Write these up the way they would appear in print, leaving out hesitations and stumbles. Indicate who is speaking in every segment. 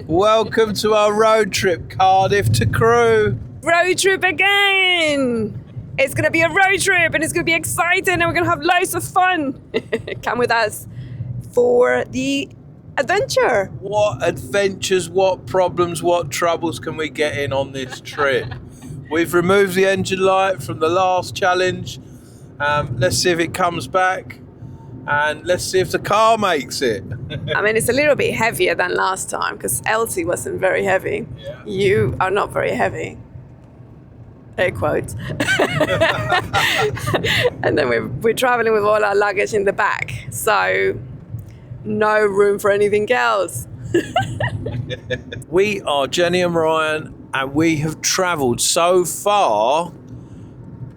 Speaker 1: Welcome to our road trip, Cardiff to Crewe.
Speaker 2: Road trip again! It's going to be a road trip and it's going to be exciting and we're going to have loads of fun. Come with us for the adventure.
Speaker 1: What adventures, what problems, what troubles can we get in on this trip? We've removed the engine light from the last challenge. Let's see if it comes back. And let's see if the car makes it.
Speaker 2: I mean, it's a little bit heavier than last time because Elsie wasn't very heavy.
Speaker 1: Yeah.
Speaker 2: You are not very heavy. Air quotes. And then we're traveling with all our luggage in the back. So no room for anything else.
Speaker 1: We are Jenny and Ryan, and we have travelled so far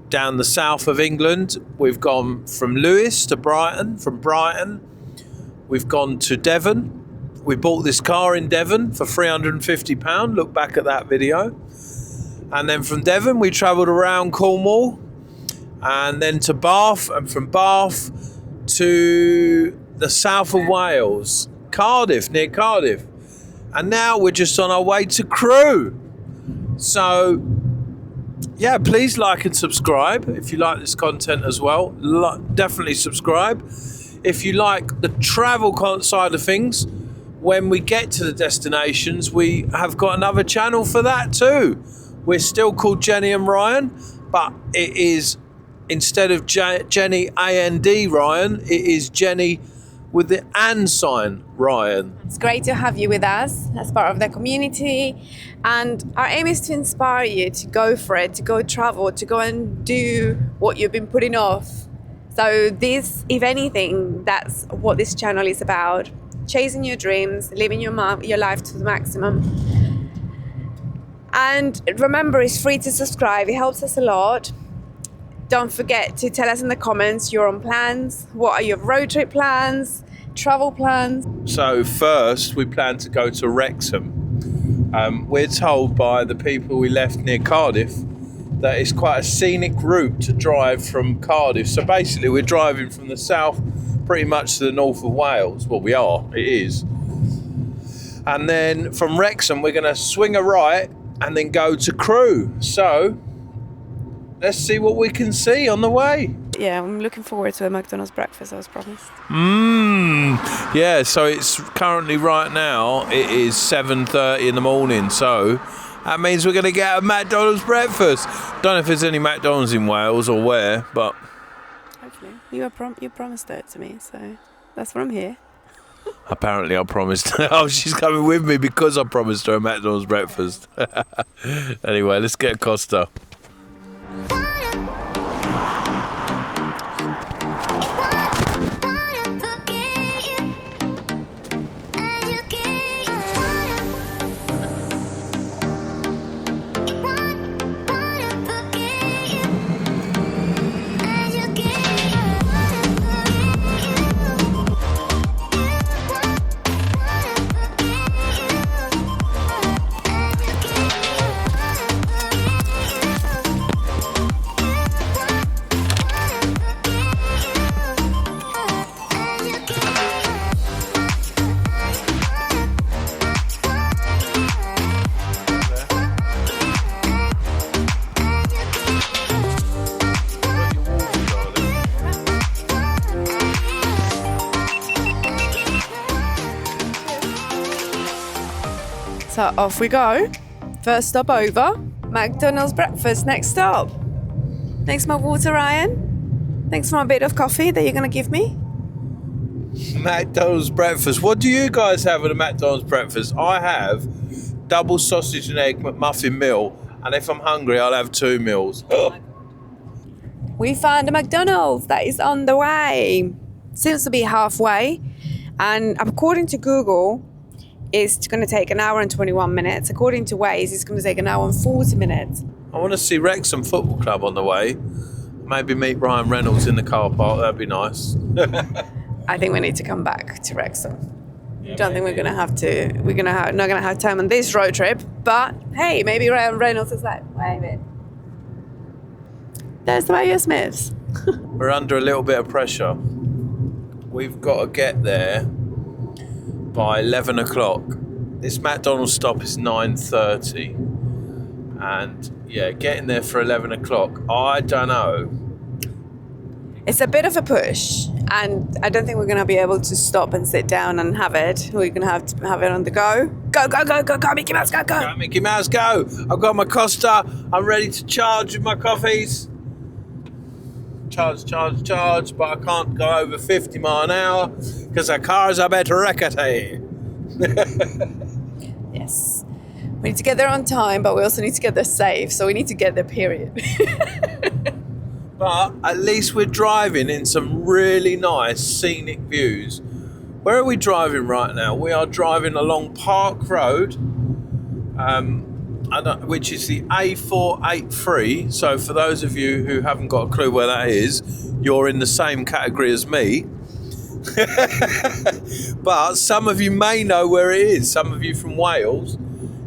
Speaker 1: down the south of England. We've gone from Lewes to Brighton, from Brighton we've gone to Devon. We bought this car in Devon for £350, look back at that video. And then from Devon we travelled around Cornwall and then to Bath, and from Bath to the south of Wales, Cardiff, near Cardiff. And now we're just on our way to Crewe. So yeah, please like and subscribe if you like this content as well. Definitely subscribe. If you like the travel side of things, when we get to the destinations, we have got another channel for that too. We're still called Jenny and Ryan, but it is, instead of Jenny A-N-D Ryan, it is Jenny with the and sign Ryan.
Speaker 2: It's great to have you with us as part of the community, and our aim is to inspire you to go for it, to go travel, to go and do what you've been putting off. So this, if anything, that's what this channel is about: chasing your dreams, living your life to the maximum. And remember, it's free to subscribe. It helps us a lot. Don't forget to tell us in the comments your own plans. What are your road trip plans, travel plans?
Speaker 1: So first, we plan to go to Wrexham. We're told by the people we left near Cardiff that it's quite a scenic route to drive from Cardiff. So basically, we're driving from the south pretty much to the north of Wales. Well, we are. It is. And then from Wrexham, we're going to swing a right and then go to Crewe. So let's see what we can see on the way.
Speaker 2: Yeah, I'm looking forward to a McDonald's breakfast, I was promised.
Speaker 1: Yeah, so it's currently right now, it is 7:30 in the morning. So that means we're going to get a McDonald's breakfast. Don't know if there's any McDonald's in Wales or where, but
Speaker 2: Hopefully. You promised it to me, so that's why I'm here.
Speaker 1: apparently I promised. Oh, she's coming with me because I promised her a McDonald's breakfast. Anyway, let's get a Costa.
Speaker 2: So off we go. First stop over. McDonald's breakfast, next stop. Thanks for my water, Ryan. Thanks for my bit of coffee that you're going to give me.
Speaker 1: McDonald's breakfast. What do you guys have at a McDonald's breakfast? I have double sausage and egg McMuffin meal, and if I'm hungry, I'll have 2 meals.
Speaker 2: We found a McDonald's that is on the way. Seems to be halfway, and according to Google, it's going to take 1 hour and 21 minutes. According to Waze, it's going to take 1 hour and 40 minutes.
Speaker 1: I want to see Wrexham Football Club on the way. Maybe meet Ryan Reynolds in the car park. That'd be nice.
Speaker 2: I think we need to come back to Wrexham. Don't think we're going to have to. Not going to have time on this road trip. But hey, maybe Ryan Reynolds is like, wait a minute. There's the Mayo Smiths.
Speaker 1: We're under a little bit of pressure. We've got to get there by 11 o'clock. This McDonald's stop is 9:30, and yeah, getting there for 11 o'clock. I don't know.
Speaker 2: It's a bit of a push, and I don't think we're going to be able to stop and sit down and have it. We're going to have it on the go. Go, go, go, go, go, Mickey Mouse, go, go.
Speaker 1: Go, Mickey Mouse, go. I've got my Costa. I'm ready to charge with my coffees. Charge, but I can't go over 50 miles an hour because our cars are a bit rickety.
Speaker 2: Yes. We need to get there on time, but we also need to get there safe, so we need to get there, period.
Speaker 1: But at least we're driving in some really nice scenic views. Where are we driving right now? We are driving along Park Road, which is the A483. So for those of you who haven't got a clue where that is, you're in the same category as me. But some of you may know where it is. Some of you from Wales.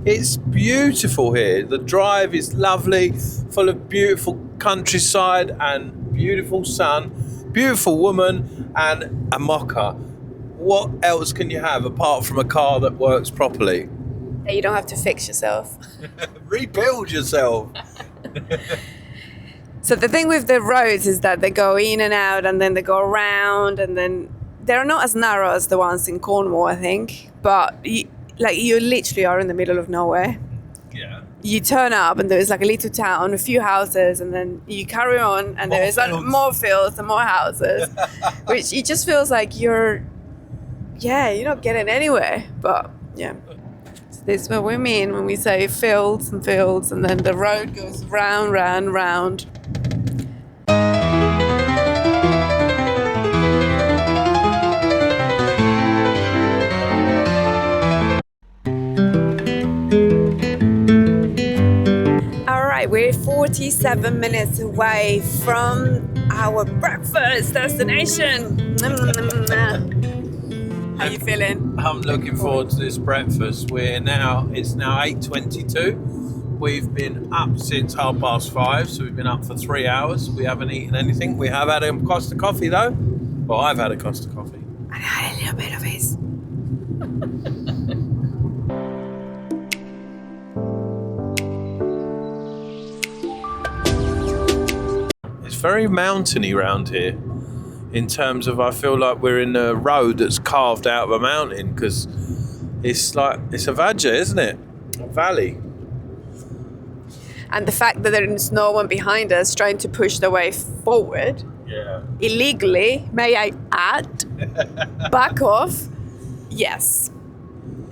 Speaker 1: It's beautiful here. The drive is lovely, full of beautiful countryside and beautiful sun, beautiful woman and a mocha. What else can you have apart from a car that works properly?
Speaker 2: You don't have to fix yourself.
Speaker 1: Rebuild yourself.
Speaker 2: So the thing with the roads is that they go in and out, and then they go around, and then they're not as narrow as the ones in Cornwall, I think, but you literally are in the middle of nowhere.
Speaker 1: Yeah.
Speaker 2: You turn up and there's like a little town, a few houses, and then you carry on and there's like more fields and more houses, which it just feels like you're not getting anywhere. But yeah, so this is what we mean when we say fields and fields, and then the road goes round, round, round. We're 47 minutes away from our breakfast destination. How you feeling?
Speaker 1: I'm looking forward to this breakfast. It's now 8:22. We've been up since 5:30, so we've been up for 3 hours. We haven't eaten anything. We have had a Costa coffee though. Well, I've had a Costa coffee.
Speaker 2: I had a little bit of his.
Speaker 1: Very mountainy round here, in terms of I feel like we're in a road that's carved out of a mountain, because it's a vajja, isn't it? A valley.
Speaker 2: And the fact that there is no one behind us trying to push the way forward, illegally, may I add, back off, yes,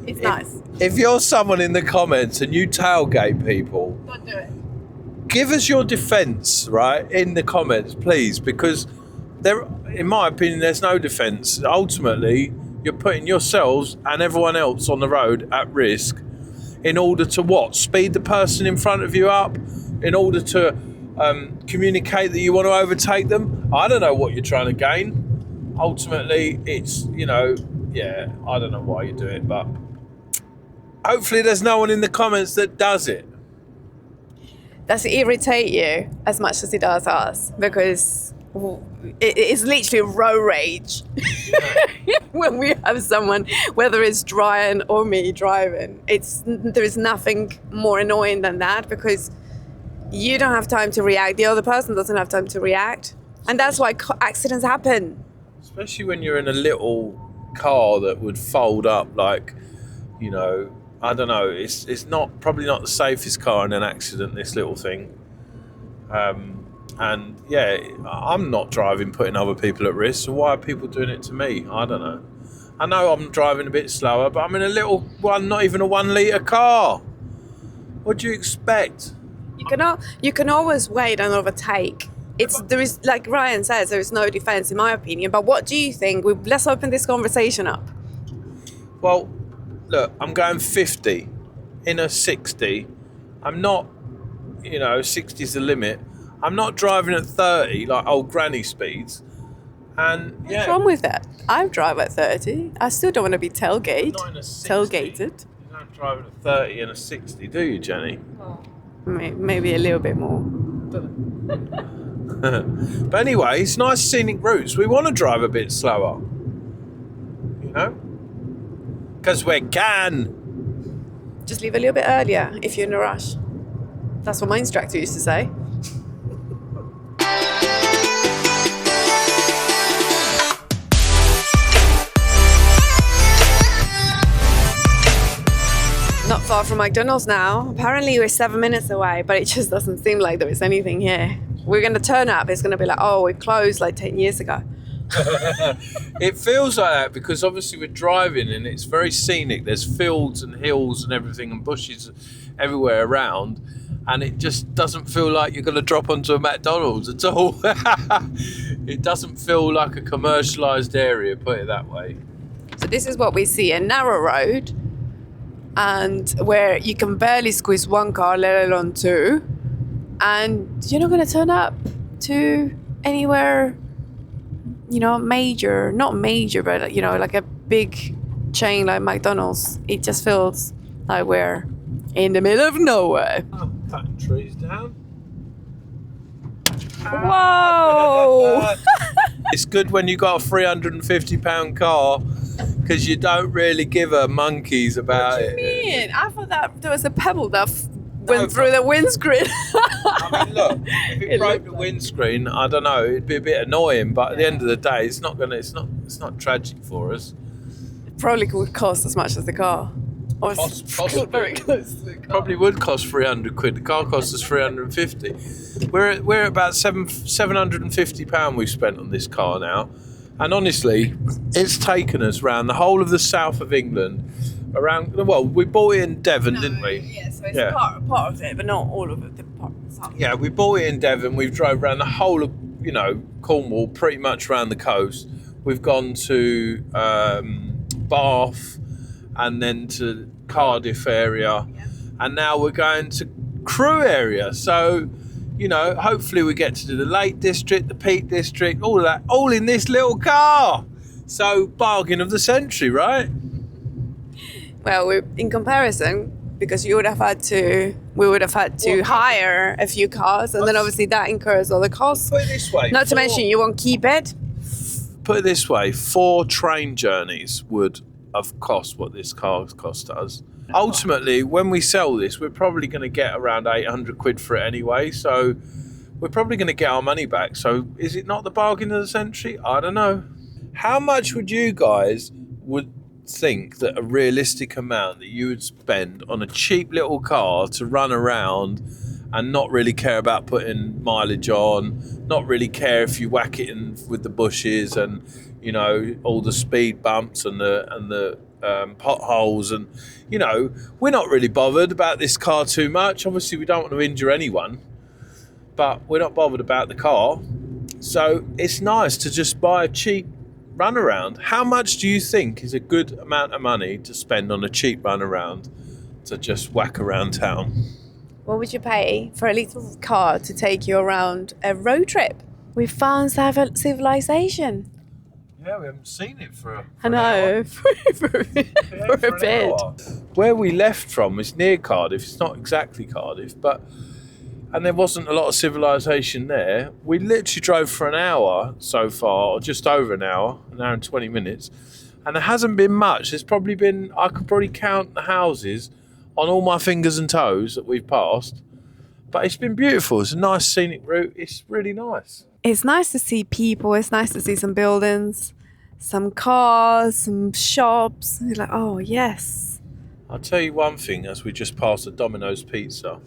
Speaker 2: it's nice.
Speaker 1: If you're someone in the comments and you tailgate people,
Speaker 2: Don't do it.
Speaker 1: Give us your defence, right, in the comments, please, because there, in my opinion, there's no defence. Ultimately, you're putting yourselves and everyone else on the road at risk in order to what? Speed the person in front of you up? In order to communicate that you want to overtake them? I don't know what you're trying to gain. Ultimately, it's, I don't know why you do it, but hopefully there's no one in the comments that does it.
Speaker 2: Does it irritate you as much as it does us? Because it's literally road rage when we have someone, whether it's Ryan or me driving. There is nothing more annoying than that, because you don't have time to react. The other person doesn't have time to react. And that's why accidents happen.
Speaker 1: Especially when you're in a little car that would fold up like, I don't know. It's probably not the safest car in an accident, this little thing. And yeah, I'm not driving putting other people at risk. So why are people doing it to me? I don't know. I know I'm driving a bit slower, but I'm in a little one, not even a 1 litre car. What do you expect?
Speaker 2: You can always wait and overtake. There is, like Ryan says, there is no defence in my opinion. But what do you think? Let's open this conversation up.
Speaker 1: Well, look, I'm going 50 in a 60. I'm not, 60 is the limit. I'm not driving at 30 like old granny speeds. And yeah.
Speaker 2: What's wrong with that? I drive at 30. I still don't want to be tailgated.
Speaker 1: Not in a 60.
Speaker 2: Tailgated.
Speaker 1: You don't drive at 30 in a 60, do you, Jenny?
Speaker 2: Oh. Maybe a little bit more.
Speaker 1: But anyway, it's nice scenic routes. We want to drive a bit slower. Because we can.
Speaker 2: just leave a little bit earlier if you're in a rush. That's what my instructor used to say. Not far from McDonald's now. Apparently we're 7 minutes away, but it just doesn't seem like there is anything here. We're going to turn up. It's going to be like, oh, we closed like 10 years ago.
Speaker 1: It feels like that because obviously we're driving and it's very scenic. There's fields and hills and everything and bushes everywhere around, and it just doesn't feel like you're going to drop onto a McDonald's at all. It doesn't feel like a commercialised area, put it that way.
Speaker 2: So this is what we see, a narrow road, and where you can barely squeeze one car, let alone two, and you're not going to turn up to anywhere, you know, major, not major, but, you know, like a big chain like McDonald's. It just feels like we're in the middle of nowhere.
Speaker 1: Oh, cutting trees down.
Speaker 2: Whoa!
Speaker 1: It's good when you got a £350 car because you don't really give a monkeys about
Speaker 2: What do you
Speaker 1: it.
Speaker 2: mean? I thought that there was a pebble that went through the windscreen.
Speaker 1: I mean, look, if it broke the windscreen, I don't know, it'd be a bit annoying. But at the end of the day, it's not tragic for us.
Speaker 2: It probably would cost as much as the car. Or it's
Speaker 1: Possibly.
Speaker 2: very close to the car.
Speaker 1: Probably would cost 300 quid. The car cost us 350. We're at about £750 we've spent on this car now. And honestly, it's taken us around the whole of the south of England. Well, we bought it in Devon, didn't we?
Speaker 2: Yeah, so it's part of it, but not all of it.
Speaker 1: Yeah, we bought it in Devon. We've drove around the whole of, you know, Cornwall, pretty much around the coast. We've gone to Bath and then to Cardiff area.
Speaker 2: Yeah.
Speaker 1: And now we're going to Crewe area. So, you know, hopefully we get to do the Lake District, the Peak District, all of that, all in this little car. So, bargain of the century, right?
Speaker 2: Well, in comparison, because we would have had to hire a few cars, and then obviously that incurs all the costs.
Speaker 1: Put it this way.
Speaker 2: Not to mention you won't keep it.
Speaker 1: Put it this way, 4 train journeys would have cost what this car cost us. Ultimately, when we sell this, we're probably going to get around 800 quid for it anyway, so we're probably going to get our money back. So is it not the bargain of the century? I don't know. How much would you guys think that a realistic amount that you would spend on a cheap little car to run around and not really care about putting mileage on, not really care if you whack it in with the bushes and, you know, all the speed bumps and the potholes, and, you know, we're not really bothered about this car too much. Obviously we don't want to injure anyone, but we're not bothered about the car, so it's nice to just buy a cheap runaround. How much do you think is a good amount of money to spend on a cheap runaround to just whack around town?
Speaker 2: What would you pay for a little car to take you around a road trip? We found civilization.
Speaker 1: Yeah, we haven't seen it for
Speaker 2: I know, for a bit.
Speaker 1: Where we left from is near Cardiff. It's not exactly Cardiff, and there wasn't a lot of civilization there. We literally drove for an hour so far, or just over an hour and 20 minutes, and there hasn't been much. There's probably been, I could probably count the houses on all my fingers and toes that we've passed, but it's been beautiful. It's a nice scenic route. It's really nice.
Speaker 2: It's nice to see people. It's nice to see some buildings, some cars, some shops. You're like, oh, yes.
Speaker 1: I'll tell you one thing, as we just passed a Domino's Pizza.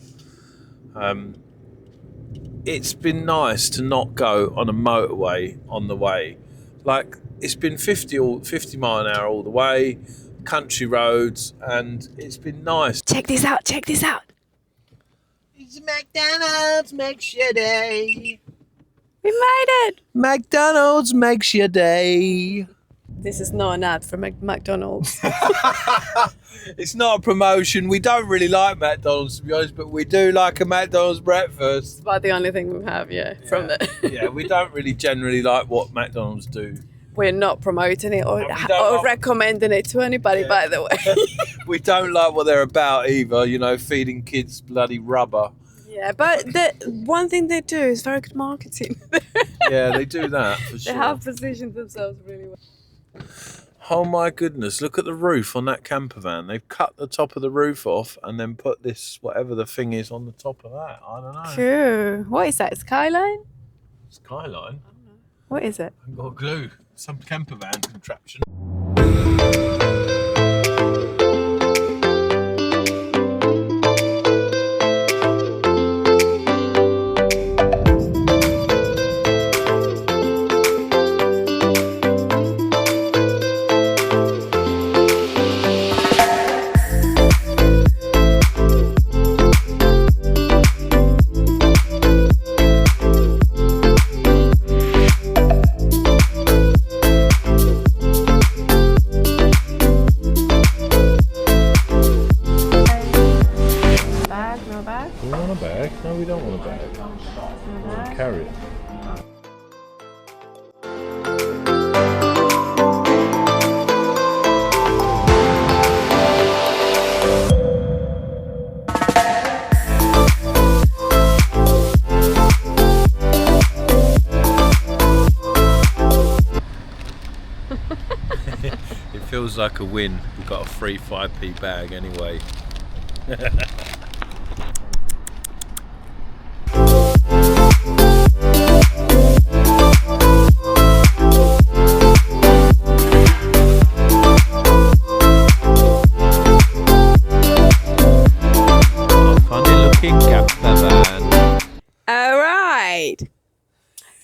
Speaker 1: It's been nice to not go on a motorway on the way. Like, it's been 50 mile an hour all the way, country roads, and it's been nice.
Speaker 2: Check this out.
Speaker 1: It's McDonald's makes your day.
Speaker 2: We made it.
Speaker 1: McDonald's makes your day.
Speaker 2: This is not an ad for McDonald's.
Speaker 1: It's not a promotion. We don't really like McDonald's, to be honest, but we do like a McDonald's breakfast.
Speaker 2: It's about the only thing we have, from there.
Speaker 1: Yeah, we don't really generally like what McDonald's do.
Speaker 2: We're not promoting it or
Speaker 1: like,
Speaker 2: recommending it to anybody, by the way.
Speaker 1: We don't like what they're about either, you know, feeding kids bloody rubber.
Speaker 2: Yeah, but the one thing they do is very good marketing.
Speaker 1: Yeah, they do that for sure.
Speaker 2: They have positioned themselves really well.
Speaker 1: Oh my goodness, look at the roof on that camper van. They've cut the top of the roof off and then put this, whatever the thing is, on the top of that. I don't know.
Speaker 2: Cool. What is that? Skyline?
Speaker 1: Skyline?
Speaker 2: What is it?
Speaker 1: I've got glue. Some camper van contraption. Do we want a bag? No, we don't want a bag. We want to carry it. It feels like a win. We got a free 5p bag anyway.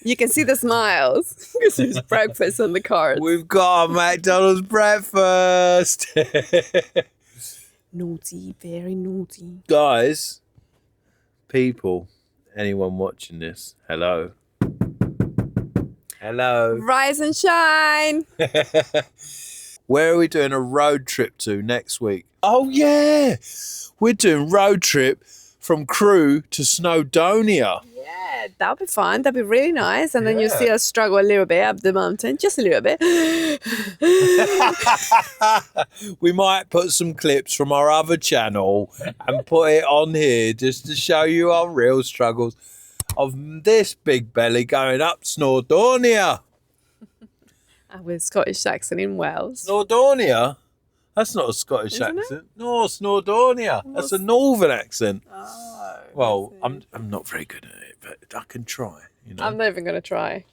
Speaker 2: You can see the smiles because there's breakfast on the card.
Speaker 1: We've got a McDonald's breakfast.
Speaker 2: Naughty, very naughty.
Speaker 1: Guys, people, anyone watching this, hello. Hello.
Speaker 2: Rise and shine.
Speaker 1: Where are we doing a road trip to next week? Oh yeah, we're doing road trip from Crewe to Snowdonia.
Speaker 2: Yeah, that'll be fun. That'll be really nice. And then you'll see us struggle a little bit up the mountain, just a little bit.
Speaker 1: We might put some clips from our other channel and put it on here just to show you our real struggles of this big belly going up Snowdonia.
Speaker 2: With Scottish accent in Wales.
Speaker 1: Snowdonia? That's not a Scottish
Speaker 2: Isn't
Speaker 1: accent. No, Snowdonia. That's a northern accent.
Speaker 2: Oh,
Speaker 1: well, I'm not very good at it, but I can try. You know?
Speaker 2: I'm not even going to try.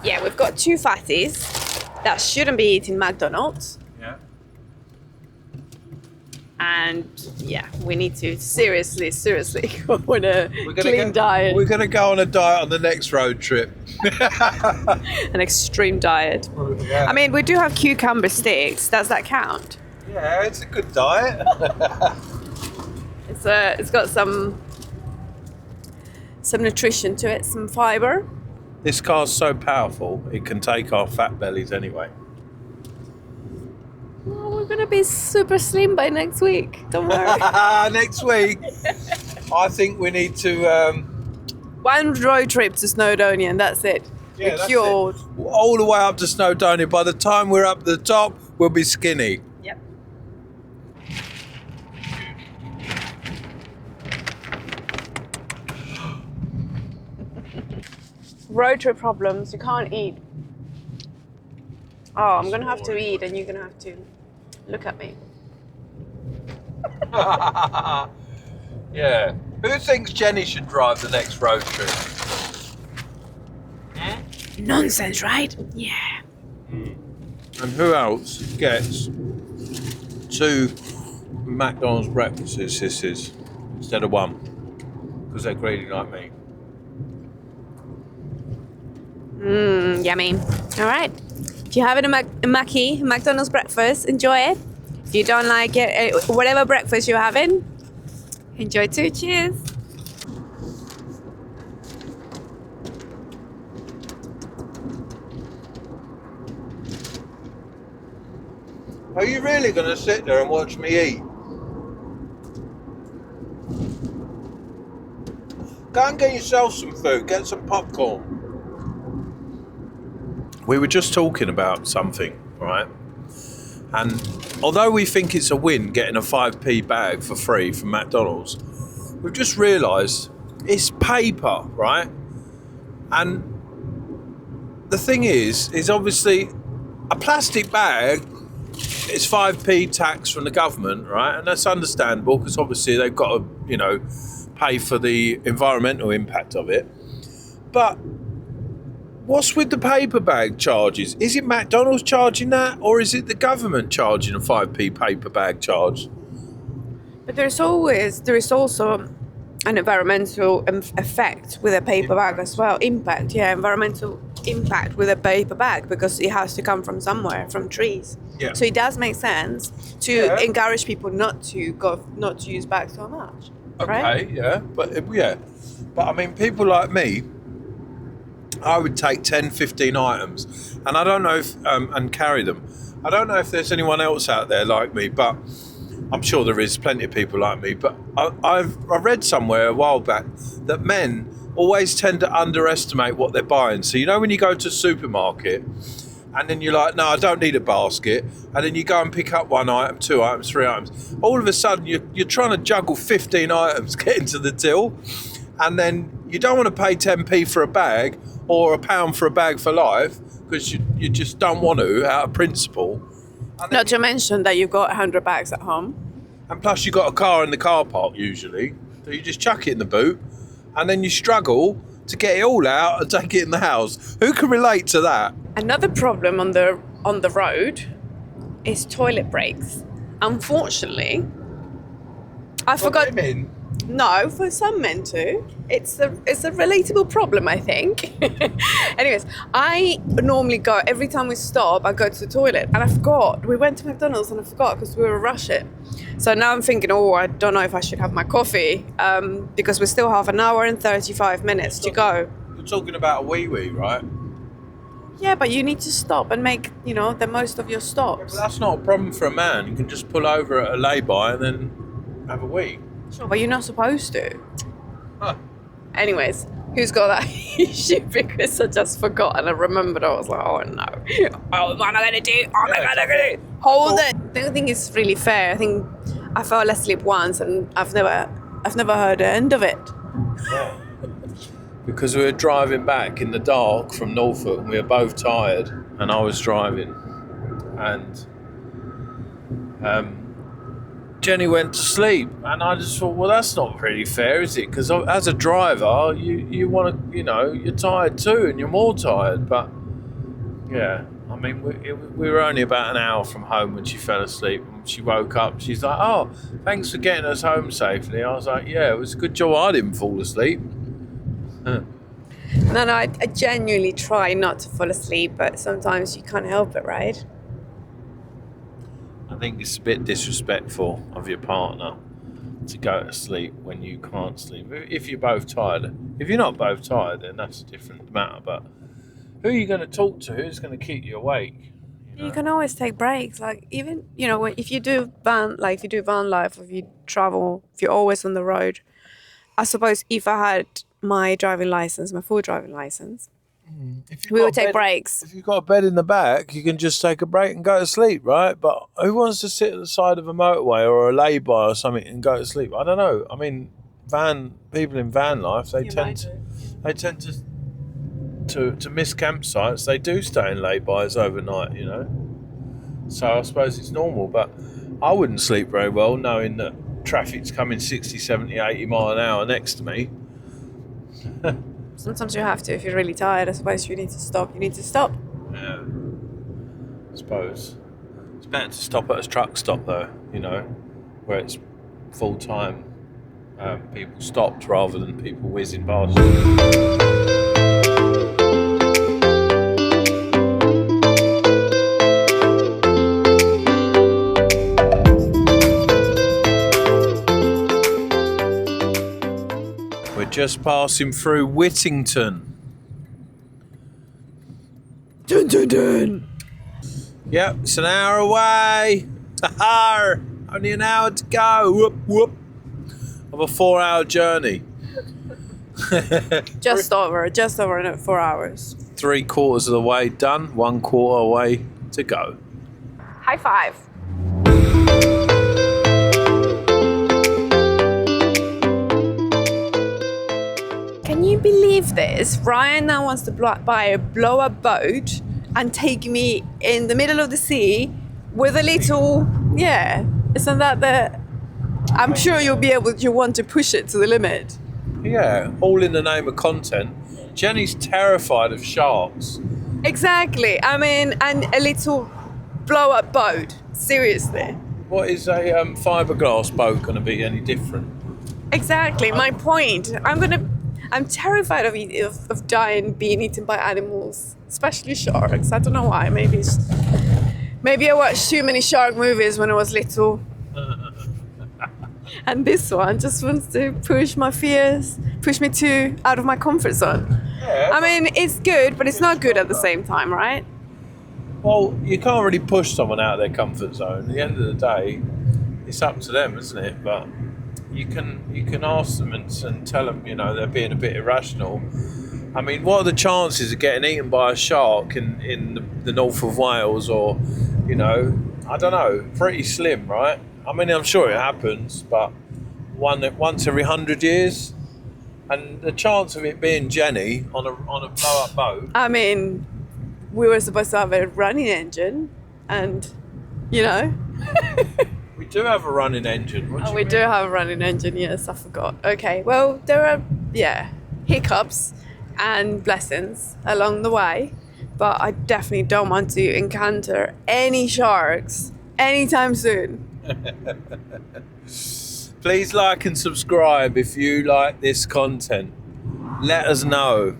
Speaker 2: Yeah, we've got two fatties that shouldn't be eating McDonald's.
Speaker 1: Yeah.
Speaker 2: And yeah, we need to seriously go on a clean diet.
Speaker 1: We're going to go on a diet on the next road trip.
Speaker 2: An extreme diet.
Speaker 1: Yeah.
Speaker 2: I mean, we do have cucumber sticks. Does that count?
Speaker 1: Yeah, it's a good diet.
Speaker 2: It's got some nutrition to it, some fibre.
Speaker 1: This car's so powerful, it can take our fat bellies anyway.
Speaker 2: Oh, we're going to be super slim by next week. Don't worry.
Speaker 1: Next week, I think we need to...
Speaker 2: One road trip to Snowdonia and that's it.
Speaker 1: Yeah,
Speaker 2: we're
Speaker 1: that's
Speaker 2: cured.
Speaker 1: it. All the way up to Snowdonia. By the time we're up the top, we'll be skinny.
Speaker 2: Yep. Road trip problems. You can't eat. Oh, I'm going to have to eat and you're going to have to look at me.
Speaker 1: Yeah. Who thinks Jenny should drive the next road trip?
Speaker 2: Nonsense, right? Yeah.
Speaker 1: And who else gets 2 McDonald's breakfasts instead of 1? Because they're greedy like me.
Speaker 2: Yummy. All right. If you're having a McDonald's breakfast, enjoy it. If you don't like it, whatever breakfast you're having, enjoy too. Cheers.
Speaker 1: Are you really going to sit there and watch me eat? Go and get yourself some food. Get some popcorn. We were just talking about something, right? And although we think it's a win getting a 5p bag for free from McDonald's, we've just realised it's paper, right? And the thing is obviously a plastic bag is 5p tax from the government, right? And that's understandable because obviously they've got to, pay for the environmental impact of it. But what's with the paper bag charges? Is it McDonald's charging that, or is it the government charging a 5p paper bag charge?
Speaker 2: But there is also an environmental effect with a paper bag as well. Environmental impact with a paper bag because it has to come from somewhere, from trees.
Speaker 1: Yeah.
Speaker 2: So it does make sense to encourage people not to use bags so much.
Speaker 1: Okay,
Speaker 2: right?
Speaker 1: yeah, but I mean, people like me, I would take 10, 15 items, and I don't know if and carry them. I don't know if there's anyone else out there like me, but I'm sure there is plenty of people like me. But I read somewhere a while back that men always tend to underestimate what they're buying. So when you go to a supermarket and then you're like, no, I don't need a basket, and then you go and pick up 1 item, 2 items, 3 items, all of a sudden you're trying to juggle 15 items getting to the till, and then you don't want to pay 10p for a bag or £1 for a bag for life because you just don't want to out of principle.
Speaker 2: Not to mention that you've got 100 bags at home.
Speaker 1: And plus you've got a car in the car park usually, so you just chuck it in the boot and then you struggle to get it all out and take it in the house. Who can relate to that?
Speaker 2: Another problem on the road is toilet breaks. Unfortunately, I forgot.
Speaker 1: Women?
Speaker 2: No, for some men too. It's a relatable problem, I think. Anyways, I normally go, every time we stop, I go to the toilet. And I forgot. We went to McDonald's and I forgot because we were rushing. So now I'm thinking, I don't know if I should have my coffee because we still have 1 hour and 35 minutes to go.
Speaker 1: You're talking about a wee-wee, right?
Speaker 2: Yeah, but you need to stop and make, the most of your stops.
Speaker 1: But that's not a problem for a man. You can just pull over at a lay-by and then have a wee.
Speaker 2: Sure, but you're not supposed to.
Speaker 1: Huh.
Speaker 2: Anyways, who's got that issue? Because I just forgot and I remembered. I was like, oh no. Oh, what am I going to do? What am I going to do? Hold it. I don't think it's really fair. I think I fell asleep once and I've never heard the end of it.
Speaker 1: Yeah. Because we were driving back in the dark from Norfolk and we were both tired and I was driving and Jenny went to sleep and I just thought, well, that's not really fair, is it? Because as a driver, you want to, you're tired too and you're more tired. But yeah, I mean, we were only about an hour from home when she fell asleep. And she woke up, she's like, oh, thanks for getting us home safely. I was like, yeah, it was a good job I didn't fall asleep.
Speaker 2: No, I genuinely try not to fall asleep, but sometimes you can't help it, right?
Speaker 1: I think it's a bit disrespectful of your partner to go to sleep when you can't sleep. If you're both tired. If you're not both tired, then that's a different matter. But who are you going to talk to? Who's going to keep you awake?
Speaker 2: You can always take breaks. Like even, if you do van life, if you travel, if you're always on the road. I suppose if I had my full driving license, we would take breaks.
Speaker 1: If you've got a bed in the back, you can just take a break and go to sleep, right? But who wants to sit at the side of a motorway or a lay-by or something and go to sleep? I don't know. I mean, people in van life, they tend to miss campsites. They do stay in lay-bys overnight, So I suppose it's normal, but I wouldn't sleep very well knowing that traffic's coming 60, 70, 80 mile an hour next to me.
Speaker 2: Sometimes you have to. If you're really tired, I suppose you need to stop.
Speaker 1: Yeah, I suppose. It's better to stop at a truck stop though, where it's full time people stopped rather than people whizzing past. Just passing through Whittington.
Speaker 2: Dun, dun, dun.
Speaker 1: Yep, it's an hour away. Only an hour to go. Whoop, whoop. Of a 4-hour journey.
Speaker 2: just over 4 hours.
Speaker 1: 3/4 of the way done, 1/4 away to go.
Speaker 2: High five. Can you believe this? Ryan now wants to buy a blow-up boat and take me in the middle of the sea with a little, yeah, isn't that the, I'm sure you want to push it to the limit.
Speaker 1: Yeah, all in the name of content. Jenny's terrified of sharks.
Speaker 2: Exactly. I mean, and a little blow-up boat. Seriously.
Speaker 1: What is a fiberglass boat going to be any different?
Speaker 2: Exactly. My point. I'm terrified of dying, being eaten by animals, especially sharks. I don't know why. Maybe I watched too many shark movies when I was little. And this one just wants to push my fears, push me out of my comfort zone.
Speaker 1: Yeah,
Speaker 2: I mean, it's good, but it's not good at the same time, right?
Speaker 1: well, you can't really push someone out of their comfort zone. At the end of the day, it's up to them, isn't it? But you can ask them and tell them, they're being a bit irrational. I mean, what are the chances of getting eaten by a shark in the north of Wales, or, I don't know, pretty slim, right? I mean, I'm sure it happens, but once every 100 years, and the chance of it being Jenny on a blow-up boat.
Speaker 2: I mean, we were supposed to have a running engine, and,
Speaker 1: We do have a running engine. What do you
Speaker 2: we
Speaker 1: mean?
Speaker 2: do have a running engine, yes, I forgot. Okay, well, there are, hiccups and blessings along the way, but I definitely don't want to encounter any sharks anytime soon.
Speaker 1: Please like and subscribe if you like this content. Let us know.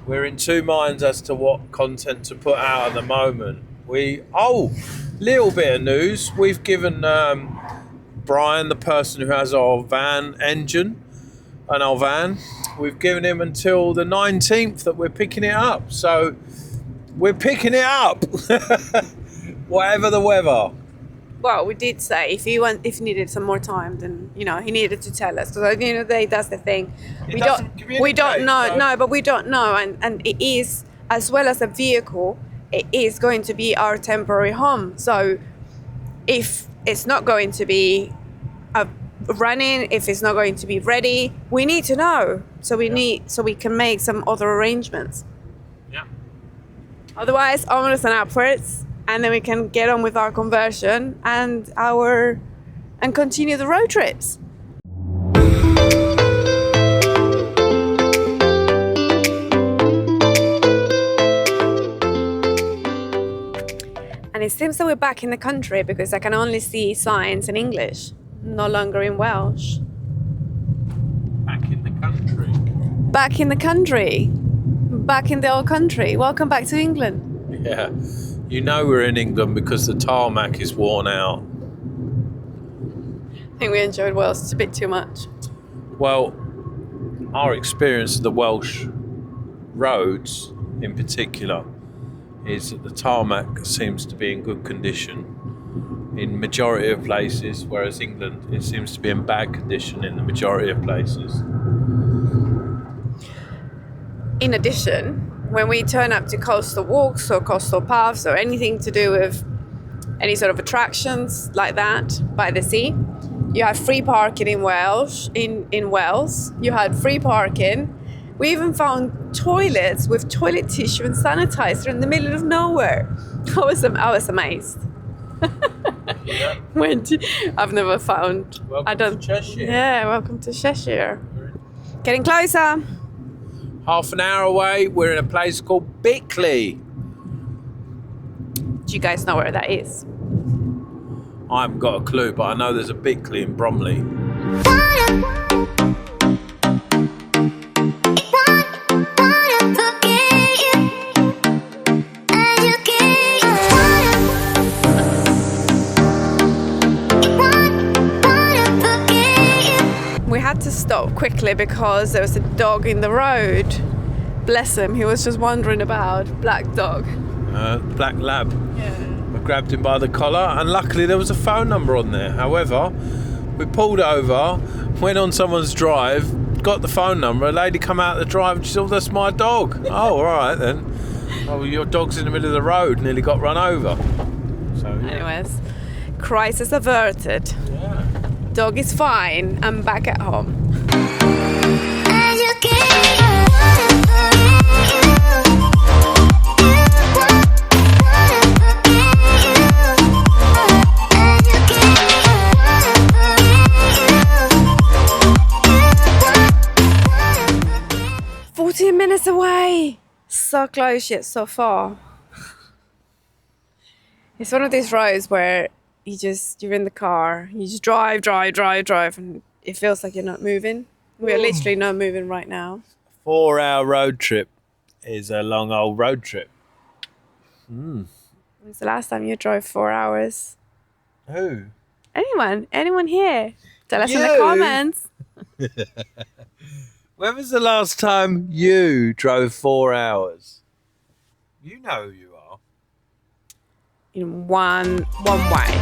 Speaker 1: We're in two minds as to what content to put out at the moment. Little bit of news. We've given Brian, the person who has our van engine and our van, we've given him until the 19th that we're picking it up. So we're picking it up, whatever the weather.
Speaker 2: Well, we did say if he needed some more time, then he needed to tell us, because at the end of the day, that's the thing. We don't know. No, but we don't know, and it is, as well as a vehicle, it is going to be our temporary home. So if it's not going to be running, if it's not going to be ready, we need to know. So we can make some other arrangements.
Speaker 1: Yeah.
Speaker 2: Otherwise, onwards and upwards. And then we can get on with our conversion and continue the road trips. And it seems that we're back in the country, because I can only see signs in English, no longer in Welsh.
Speaker 1: Back in the country.
Speaker 2: Back in the country. Back in the old country. Welcome back to England.
Speaker 1: Yeah. We're in England because the tarmac is worn out.
Speaker 2: I think we enjoyed Wales a bit too much.
Speaker 1: Well, our experience of the Welsh roads in particular is that the tarmac seems to be in good condition in majority of places, whereas England, it seems to be in bad condition in the majority of places.
Speaker 2: In addition, when we turn up to coastal walks or coastal paths or anything to do with any sort of attractions like that by the sea, you have free parking in Wales. In Wales, you had free parking. We even found toilets with toilet tissue and sanitizer in the middle of nowhere. I was amazed.
Speaker 1: Yeah.
Speaker 2: I've never found.
Speaker 1: Welcome to Cheshire.
Speaker 2: Yeah, welcome to Cheshire. Getting closer.
Speaker 1: Half an hour away, we're in a place called Bickley.
Speaker 2: Do you guys know where that is?
Speaker 1: I haven't got a clue, but I know there's a Bickley in Bromley.
Speaker 2: We had to stop quickly because there was a dog in the road. Bless him, he was just wandering about. Black dog.
Speaker 1: Black lab.
Speaker 2: Yeah.
Speaker 1: I grabbed him by the collar, and luckily there was a phone number on there. However, we pulled over, went on someone's drive, got the phone number. A lady come out of the drive and she said, "Oh, that's my dog." Oh, all right then. Oh, your dog's in the middle of the road, nearly got run over. So yeah.
Speaker 2: Anyways, crisis averted.
Speaker 1: Yeah.
Speaker 2: Dog is fine. I'm back at home.
Speaker 3: And you
Speaker 2: 15 minutes away. So close yet so far. It's one of these roads where you're in the car, you just drive, and it feels like you're not moving. We are literally not moving right now.
Speaker 1: 4-hour road trip is a long old road trip.
Speaker 2: When's the last time you drove 4 hours?
Speaker 1: Who?
Speaker 2: Anyone here? Tell us in the
Speaker 1: You?
Speaker 2: comments.
Speaker 1: When was the last time you drove 4 hours? You know who you are.
Speaker 2: In one way.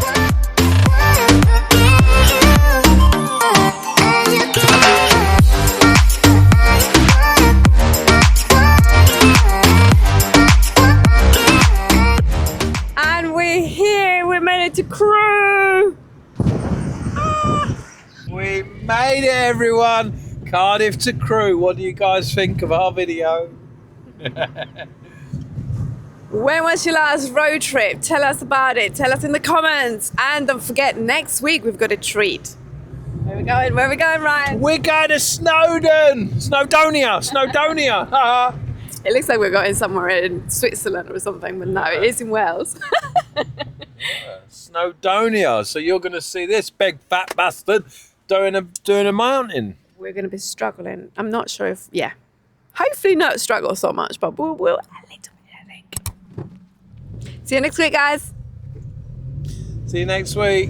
Speaker 2: And we're here. We made it to Crewe.
Speaker 1: We made it, everyone. Cardiff to Crewe. What do you guys think of our video?
Speaker 2: When was your last road trip? Tell us about it. Tell us in the comments. And don't forget, next week we've got a treat. Where are we going? Where are we going, Ryan?
Speaker 1: We're going to Snowdon. Snowdonia.
Speaker 2: It looks like we're going somewhere in Switzerland or something, but no, it is in Wales.
Speaker 1: Snowdonia. So you're going to see this big fat bastard doing a mountain.
Speaker 2: We're going to be struggling. I'm not sure if, hopefully not struggle so much, but we'll a little bit, I think. See you next week, guys.
Speaker 1: See you next week.